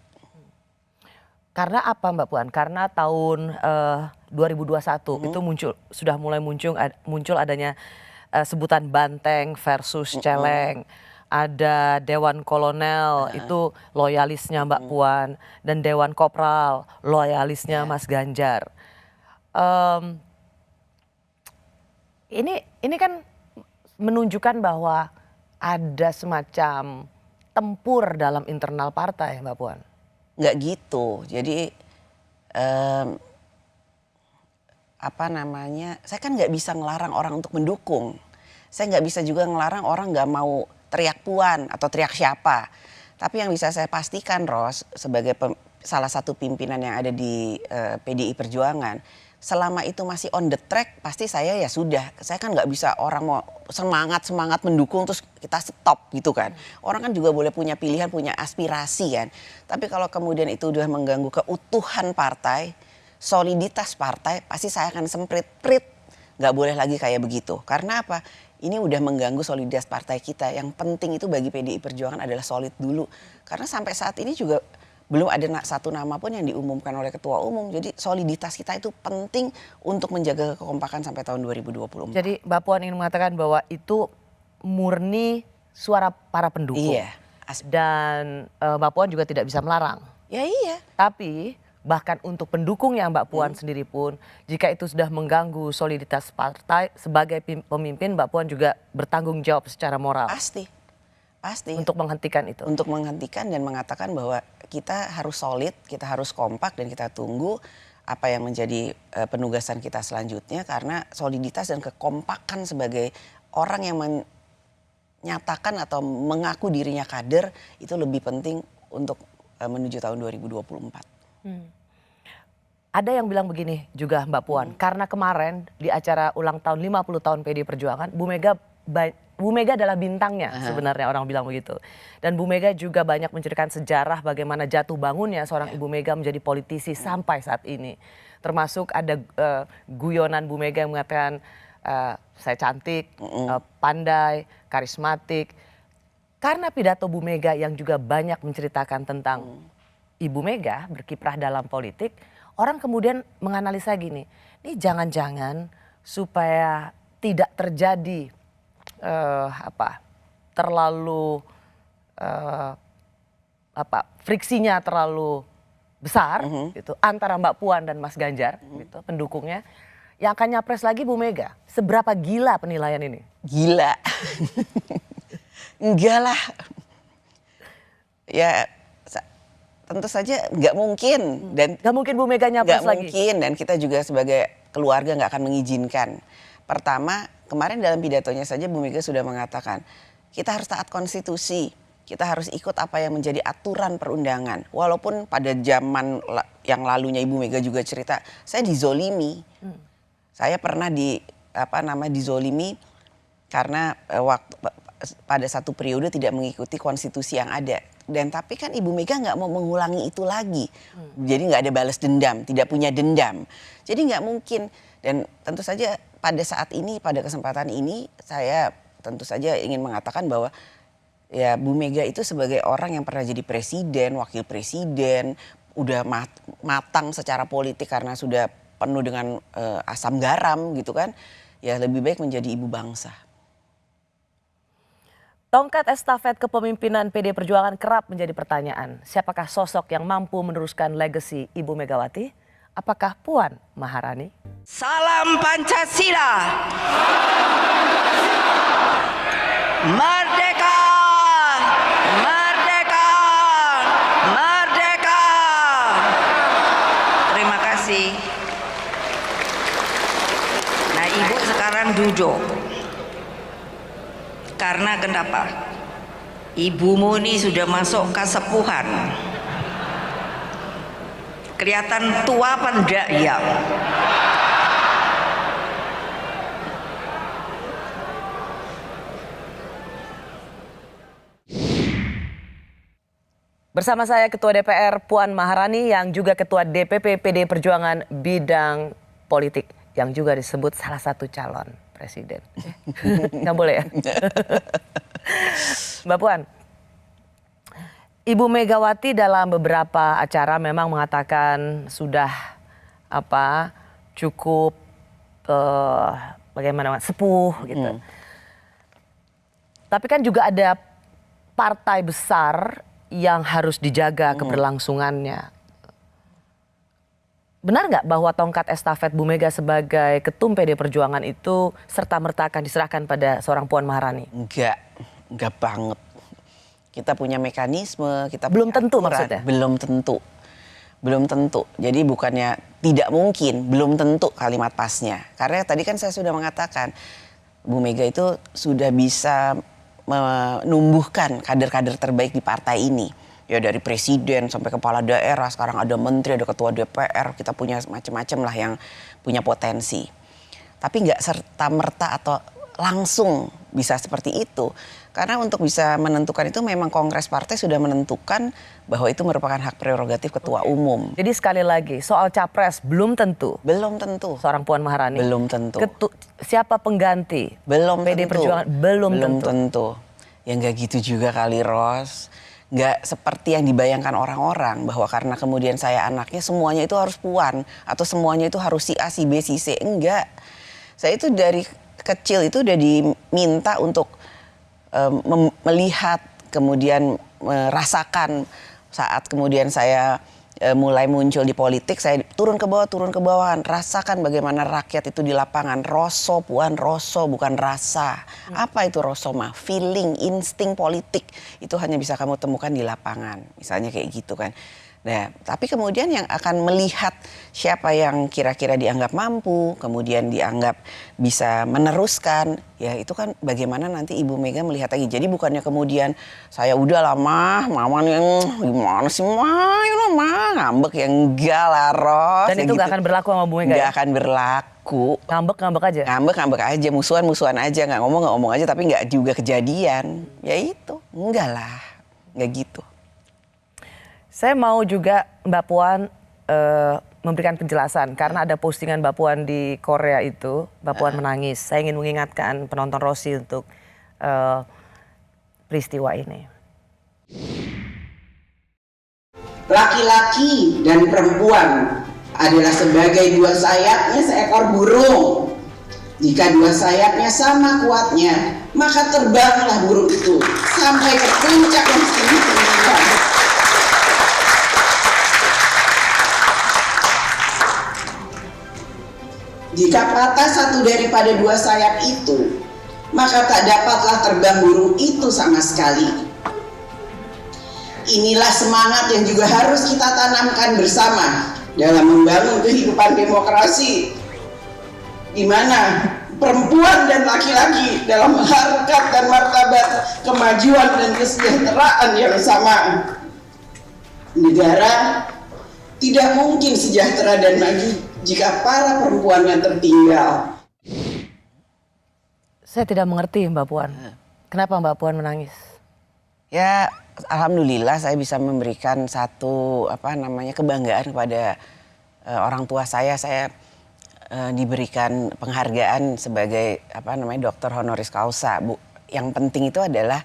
Karena apa Mbak Puan? Karena tahun 2021 itu sudah mulai muncul adanya sebutan banteng versus celeng. Ada Dewan Kolonel itu loyalisnya Mbak Puan dan Dewan Kopral loyalisnya Mas Ganjar. Ini kan menunjukkan bahwa ada semacam tempur dalam internal partai Mbak Puan. Nggak gitu. Jadi saya kan nggak bisa ngelarang orang untuk mendukung. Saya nggak bisa juga ngelarang orang nggak mau teriak Puan atau teriak siapa. Tapi yang bisa saya pastikan Ros sebagai salah satu pimpinan yang ada di PDI Perjuangan, selama itu masih on the track pasti saya ya sudah. Saya kan nggak bisa orang mau semangat mendukung terus kita stop gitu kan. Orang kan juga boleh punya pilihan, punya aspirasi kan. Tapi kalau kemudian itu udah mengganggu keutuhan partai, soliditas partai, pasti saya akan semprit-prit. Nggak boleh lagi kayak begitu. Karena apa? Ini udah mengganggu soliditas partai kita. Yang penting itu bagi PDI Perjuangan adalah solid dulu. Karena sampai saat ini juga belum ada satu nama pun yang diumumkan oleh Ketua Umum. Jadi soliditas kita itu penting untuk menjaga kekompakan sampai tahun 2024. Jadi Mbak Puan ingin mengatakan bahwa itu murni suara para pendukung. Iya. Dan Mbak Puan juga tidak bisa melarang. Ya iya. Tapi bahkan untuk pendukungnya Mbak Puan sendiri pun, jika itu sudah mengganggu soliditas partai, sebagai pemimpin Mbak Puan juga bertanggung jawab secara moral. Pasti. Untuk menghentikan itu. Untuk menghentikan dan mengatakan bahwa kita harus solid, kita harus kompak dan kita tunggu apa yang menjadi penugasan kita selanjutnya. Karena soliditas dan kekompakan sebagai orang yang menyatakan atau mengaku dirinya kader itu lebih penting untuk menuju tahun 2024. Ada yang bilang begini juga Mbak Puan, karena kemarin di acara ulang tahun 50 tahun PDI Perjuangan, Bu Mega adalah bintangnya sebenarnya, orang bilang begitu. Dan Bu Mega juga banyak menceritakan sejarah bagaimana jatuh bangunnya seorang Ibu Mega menjadi politisi sampai saat ini. Termasuk ada guyonan Bu Mega yang mengatakan saya cantik, pandai, karismatik. Karena pidato Bu Mega yang juga banyak menceritakan tentang Ibu Mega berkiprah dalam politik, orang kemudian menganalisa gini, ini jangan-jangan supaya tidak terjadi friksinya terlalu besar gitu antara Mbak Puan dan Mas Ganjar gitu pendukungnya, yang akan nyapres lagi Bu Mega. Seberapa gila penilaian ini? Gila. Enggak lah. Ya tentu saja nggak mungkin dan nggak mungkin Bu Mega nyapres lagi. Nggak mungkin dan kita juga sebagai keluarga nggak akan mengizinkan. Pertama, kemarin dalam pidatonya saja Bu Mega sudah mengatakan kita harus taat konstitusi, kita harus ikut apa yang menjadi aturan perundangan. Walaupun pada zaman yang lalunya Ibu Mega juga cerita, saya dizolimi, saya pernah dizolimi karena pada satu periode tidak mengikuti konstitusi yang ada. Dan tapi kan Ibu Mega nggak mau mengulangi itu lagi. Jadi nggak ada balas dendam, tidak punya dendam. Jadi nggak mungkin. Dan tentu saja pada saat ini, pada kesempatan ini saya tentu saja ingin mengatakan bahwa ya Bu Mega itu sebagai orang yang pernah jadi presiden, wakil presiden, udah matang secara politik karena sudah penuh dengan asam garam gitu kan. Ya lebih baik menjadi ibu bangsa. Tongkat estafet kepemimpinan PD Perjuangan kerap menjadi pertanyaan. Siapakah sosok yang mampu meneruskan legasi Ibu Megawati? Apakah Puan Maharani? Salam Pancasila. Merdeka! Merdeka! Merdeka! Terima kasih. Nah, Ibu sekarang sekarang duduk. Karena kenapa? Ibumu ini sudah masuk kesepuhan. Kelihatan tua apa enggak ya? Bersama saya Ketua DPR Puan Maharani yang juga Ketua DPP PD Perjuangan bidang politik yang juga disebut salah satu calon presiden. Nggak boleh ya? Mbak Puan, Ibu Megawati dalam beberapa acara memang mengatakan sudah cukup bagaimana sepuh gitu. Tapi kan juga ada partai besar yang harus dijaga keberlangsungannya. Benar nggak bahwa tongkat estafet Bu Mega sebagai ketum PD Perjuangan itu serta-merta akan diserahkan pada seorang Puan Maharani? Enggak banget. Kita punya mekanisme, kita belum punya tentu aturan. Maksudnya? Belum tentu. Jadi bukannya tidak mungkin, belum tentu kalimat pasnya. Karena tadi kan saya sudah mengatakan Bu Mega itu sudah bisa menumbuhkan kader-kader terbaik di partai ini. Ya dari presiden sampai kepala daerah, sekarang ada menteri, ada ketua DPR, kita punya macam-macam lah yang punya potensi. Tapi nggak serta-merta atau langsung bisa seperti itu. Karena untuk bisa menentukan itu memang Kongres Partai sudah menentukan bahwa itu merupakan hak prerogatif ketua umum. Jadi sekali lagi soal capres belum tentu. Belum tentu. Seorang Puan Maharani. Belum tentu. Siapa pengganti? Belum PD tentu. Perjuangan belum tentu. Ya nggak gitu juga kali Ros. Nggak seperti yang dibayangkan orang-orang bahwa karena kemudian saya anaknya semuanya itu harus Puan atau semuanya itu harus si A, si B, si C. Enggak. Saya itu dari kecil itu udah diminta untuk melihat, kemudian merasakan saat kemudian saya mulai muncul di politik, saya turun ke bawah, rasakan bagaimana rakyat itu di lapangan. Roso, Puan, roso bukan rasa. Apa itu roso mah? Feeling, insting politik. Itu hanya bisa kamu temukan di lapangan. Misalnya kayak gitu kan. Nah, tapi kemudian yang akan melihat siapa yang kira-kira dianggap mampu, kemudian dianggap bisa meneruskan, ya itu kan bagaimana nanti Ibu Mega melihat lagi. Jadi bukannya kemudian saya udah lama, mama yang gimana sih mah ngambek ya enggak lah Ros. Dan itu gitu. gak akan berlaku sama Bu Mega? Gak akan berlaku. Ngambek aja? Ngambek aja, musuhan aja, nggak ngomong aja tapi nggak juga kejadian. Ya itu, enggak lah, nggak gitu. Saya mau juga Mbak Puan memberikan penjelasan karena ada postingan Mbak Puan di Korea itu, Mbak Puan menangis. Saya ingin mengingatkan penonton Rosi untuk peristiwa ini. Laki-laki dan perempuan adalah sebagai dua sayapnya seekor burung. Jika dua sayapnya sama kuatnya, maka terbanglah burung itu sampai ke puncak yang tinggi-tinggi. Jika patah satu daripada dua sayap itu, maka tak dapatlah terbang burung itu sama sekali. Inilah semangat yang juga harus kita tanamkan bersama dalam membangun kehidupan demokrasi, di mana perempuan dan laki-laki dalam harkat dan martabat kemajuan dan kesejahteraan yang sama. Negara tidak mungkin sejahtera dan maju jika para perempuannya tertinggal. Saya tidak mengerti Mbak Puan. Kenapa Mbak Puan menangis? Ya, alhamdulillah saya bisa memberikan satu kebanggaan kepada orang tua saya. Saya diberikan penghargaan sebagai doktor honoris causa. Yang penting itu adalah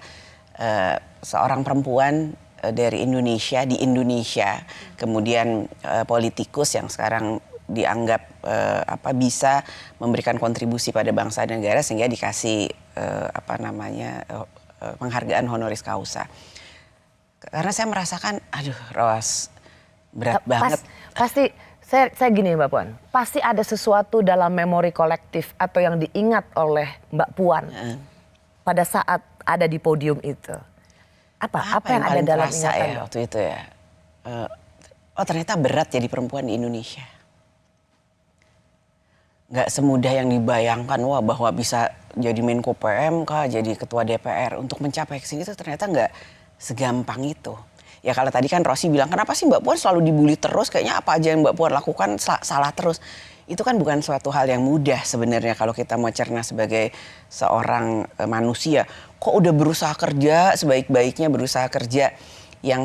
seorang perempuan dari Indonesia di Indonesia, kemudian politikus yang sekarang dianggap bisa memberikan kontribusi pada bangsa dan negara sehingga dikasih penghargaan honoris causa. Karena saya merasakan, aduh Ros, berat banget. Pasti saya gini Mbak Puan, pasti ada sesuatu dalam memori kolektif atau yang diingat oleh Mbak Puan pada saat ada di podium itu. Apa yang ada dalam ingatan ya, waktu itu ya? Ternyata berat jadi perempuan di Indonesia. nggak semudah yang dibayangkan, wah bahwa bisa jadi Menko PMK, jadi ketua DPR. Untuk mencapai ke sini itu ternyata nggak segampang itu. Ya kalau tadi kan Rossi bilang, kenapa sih Mbak Puan selalu dibully terus, kayaknya apa aja yang Mbak Puan lakukan salah terus. Itu kan bukan suatu hal yang mudah sebenarnya kalau kita mau cerna sebagai seorang manusia. Kok udah berusaha kerja sebaik-baiknya, berusaha kerja yang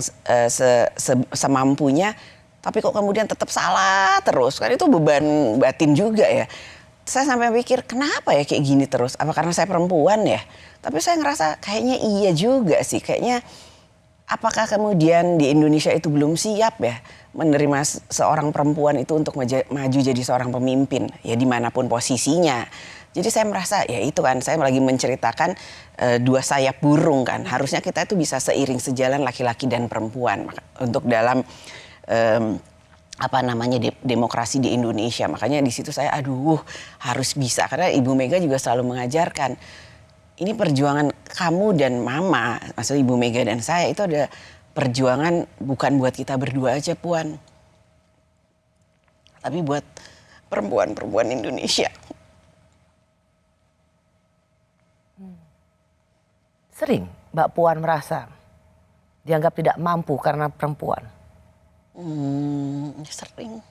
semampunya, tapi kok kemudian tetap salah terus. Kan itu beban batin juga ya. Saya sampai pikir kenapa ya kayak gini terus? Apa karena saya perempuan ya? Tapi saya ngerasa kayaknya iya juga sih. Kayaknya apakah kemudian di Indonesia itu belum siap ya menerima seorang perempuan itu untuk maju jadi seorang pemimpin ya dimanapun posisinya. Jadi saya merasa ya itu kan saya lagi menceritakan dua sayap burung kan. Harusnya kita itu bisa seiring sejalan laki-laki dan perempuan untuk dalam demokrasi di Indonesia. Makanya di situ saya harus bisa karena Ibu Mega juga selalu mengajarkan ini perjuangan kamu dan Mama, maksudnya Ibu Mega dan saya itu ada perjuangan bukan buat kita berdua aja Puan, tapi buat perempuan-perempuan Indonesia. Sering Mbak Puan merasa dianggap tidak mampu karena perempuan? Sering.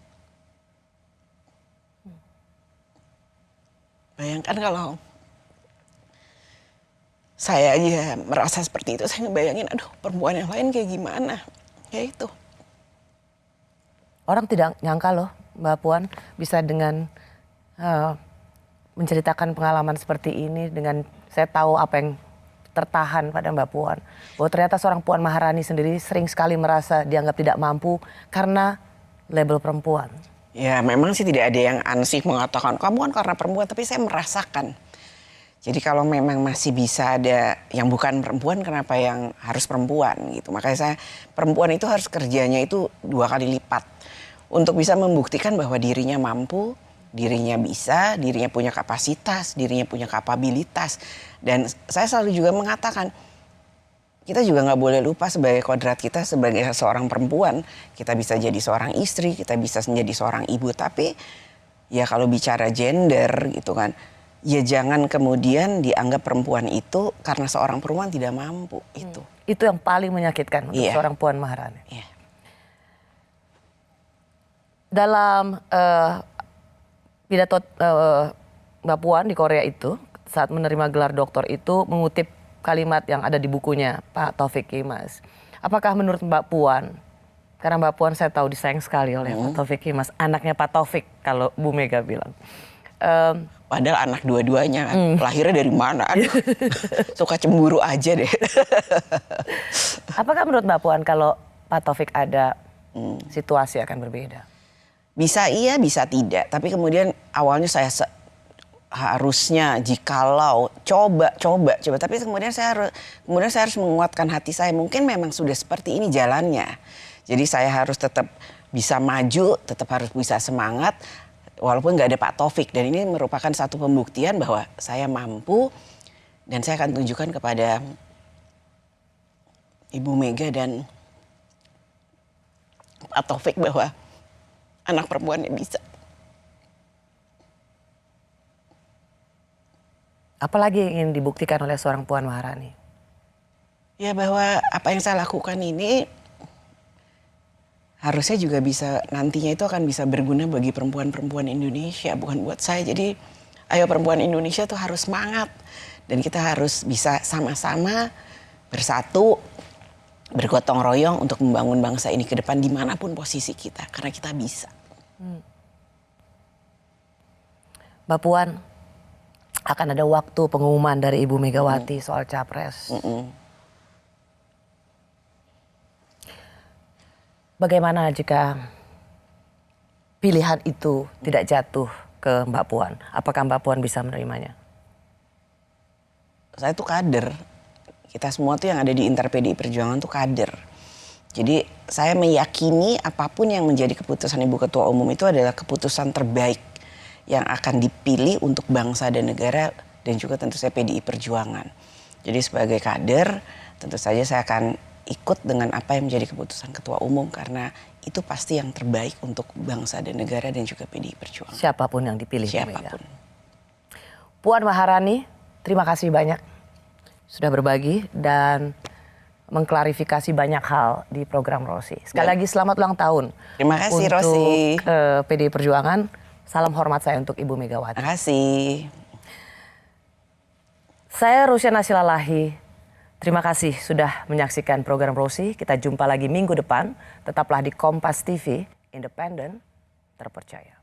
Bayangkan kalau saya aja merasa seperti itu, saya ngebayangin, perempuan yang lain kayak gimana. Ya itu. Orang tidak nyangka loh Mbak Puan bisa dengan menceritakan pengalaman seperti ini. Dengan saya tahu apa yang tertahan pada Mbak Puan. Bahwa ternyata seorang Puan Maharani sendiri sering sekali merasa dianggap tidak mampu karena label perempuan. Ya memang sih tidak ada yang ansih mengatakan, kamu kan karena perempuan, tapi saya merasakan. Jadi kalau memang masih bisa ada yang bukan perempuan, kenapa yang harus perempuan gitu. Makanya saya perempuan itu harus kerjanya itu 2 kali lipat. Untuk bisa membuktikan bahwa dirinya mampu, dirinya bisa, dirinya punya kapasitas, dirinya punya kapabilitas. Dan saya selalu juga mengatakan, kita juga nggak boleh lupa sebagai kodrat kita sebagai seorang perempuan. Kita bisa jadi seorang istri, kita bisa menjadi seorang ibu. Tapi ya kalau bicara gender gitu kan, ya jangan kemudian dianggap perempuan itu karena seorang perempuan tidak mampu itu. Itu yang paling menyakitkan untuk seorang Puan Maharani. Iya. Dalam pidato Mbak Puan di Korea itu saat menerima gelar doktor itu mengutip kalimat yang ada di bukunya Pak Taufik Kimas. Apakah menurut Mbak Puan, karena Mbak Puan saya tahu disayang sekali oleh Pak Taufik Kimas, anaknya Pak Taufik kalau Bu Mega bilang. Padahal anak dua-duanya kan, lahirnya dari mana? Suka cemburu aja deh. Apakah menurut Mbak Puan kalau Pak Taufik ada situasi akan berbeda? Bisa iya, bisa tidak. Tapi kemudian awalnya saya harusnya jikalau coba. Tapi kemudian saya harus menguatkan hati saya. Mungkin memang sudah seperti ini jalannya. Jadi saya harus tetap bisa maju, tetap harus bisa semangat. Walaupun nggak ada Pak Taufik, dan ini merupakan satu pembuktian bahwa saya mampu dan saya akan tunjukkan kepada Ibu Mega dan Pak Taufik bahwa anak perempuannya bisa. Apalagi yang ingin dibuktikan oleh seorang Puan Maharani? Ya bahwa apa yang saya lakukan ini harusnya juga bisa nantinya itu akan bisa berguna bagi perempuan-perempuan Indonesia, bukan buat saya. Jadi ayo perempuan Indonesia tuh harus semangat dan kita harus bisa sama-sama bersatu, bergotong royong untuk membangun bangsa ini ke depan dimanapun posisi kita, karena kita bisa. Mbak Puan, akan ada waktu pengumuman dari Ibu Megawati soal capres. Bagaimana jika pilihan itu tidak jatuh ke Mbak Puan? Apakah Mbak Puan bisa menerimanya? Saya tuh kader. Kita semua tuh yang ada di Inter PDI Perjuangan tuh kader. Jadi saya meyakini apapun yang menjadi keputusan Ibu Ketua Umum itu adalah keputusan terbaik yang akan dipilih untuk bangsa dan negara dan juga tentu saja PDI Perjuangan. Jadi sebagai kader tentu saja saya akan ikut dengan apa yang menjadi keputusan Ketua Umum karena itu pasti yang terbaik untuk bangsa dan negara dan juga PDI Perjuangan. Siapapun yang dipilih. Siapapun. Puan Maharani, terima kasih banyak sudah berbagi dan mengklarifikasi banyak hal di program Rosi. Sekali lagi selamat ulang tahun. Terima kasih untuk, Rosi. PDI Perjuangan. Salam hormat saya untuk Ibu Megawati. Terima kasih. Saya Rusiana Silalahi. Terima kasih sudah menyaksikan program Rosi. Kita jumpa lagi minggu depan. Tetaplah di Kompas TV, independen, terpercaya.